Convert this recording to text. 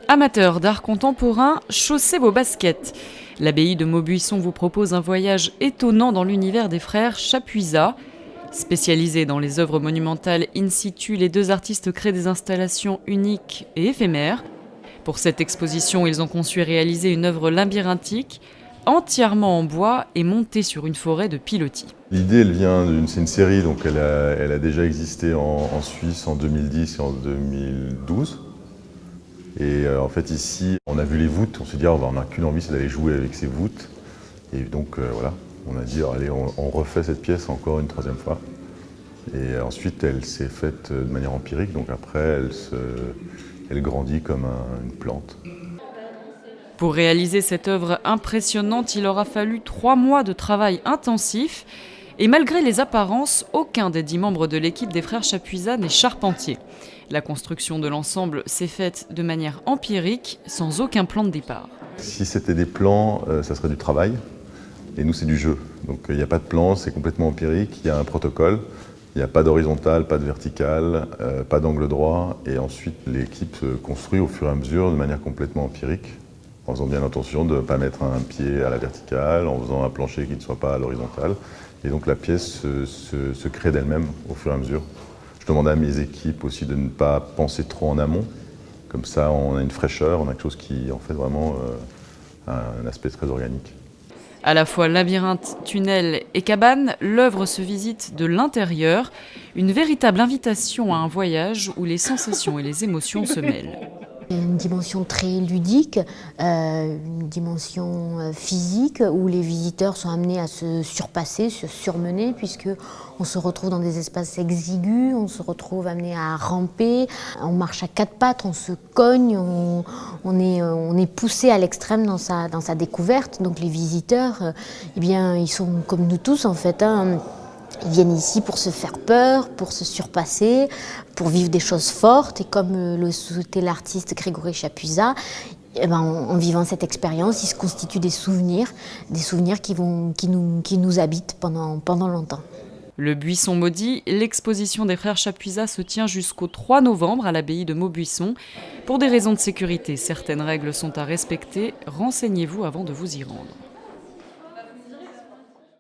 Amateurs d'art contemporain, chaussez vos baskets. L'abbaye de Maubuisson vous propose un voyage étonnant dans l'univers des frères Chapuisat. Spécialisés dans les œuvres monumentales in situ, les deux artistes créent des installations uniques et éphémères. Pour cette exposition, ils ont conçu et réalisé une œuvre labyrinthique, entièrement en bois et montée sur une forêt de pilotis. L'idée, c'est une série, donc elle a déjà existé en Suisse en 2010 et en 2012. Et en fait ici, on a vu les voûtes, on s'est dit on n'a qu'une envie, c'est d'aller jouer avec ces voûtes. Et donc voilà, on a dit allez, on refait cette pièce encore une troisième fois. Et ensuite, elle s'est faite de manière empirique, donc après, elle grandit comme une plante. Pour réaliser cette œuvre impressionnante, il aura fallu 3 mois de travail intensif. Et malgré les apparences, aucun des 10 membres de l'équipe des frères Chapuisat n'est charpentier. La construction de l'ensemble s'est faite de manière empirique, sans aucun plan de départ. Si c'était des plans, ça serait du travail. Et nous, c'est du jeu. Donc il n'y a pas de plan, c'est complètement empirique. Il y a un protocole. Il n'y a pas d'horizontale, pas de verticale, pas d'angle droit. Et ensuite, l'équipe se construit au fur et à mesure de manière complètement empirique, en faisant bien attention de ne pas mettre un pied à la verticale, en faisant un plancher qui ne soit pas à l'horizontale. Et donc la pièce se crée d'elle-même au fur et à mesure. Je demandais à mes équipes aussi de ne pas penser trop en amont. Comme ça, on a une fraîcheur, on a quelque chose qui en fait vraiment un aspect très organique. À la fois labyrinthe, tunnel et cabane, l'œuvre se visite de l'intérieur, une véritable invitation à un voyage où les sensations et les émotions se mêlent. Une dimension très ludique, une dimension physique où les visiteurs sont amenés à se surpasser, se surmener, puisque on se retrouve dans des espaces exigus, on se retrouve amené à ramper, on marche à 4 pattes, on se cogne, on est poussé à l'extrême dans sa découverte. Donc les visiteurs, eh bien, ils sont comme nous tous en fait. Ils viennent ici pour se faire peur, pour se surpasser, pour vivre des choses fortes. Et comme le souhaitait l'artiste Grégory Chapuisat, en vivant cette expérience, il se constitue des souvenirs qui nous habitent pendant longtemps. Le Buisson maudit, l'exposition des frères Chapuisat se tient jusqu'au 3 novembre à l'abbaye de Maubuisson. Pour des raisons de sécurité, certaines règles sont à respecter. Renseignez-vous avant de vous y rendre.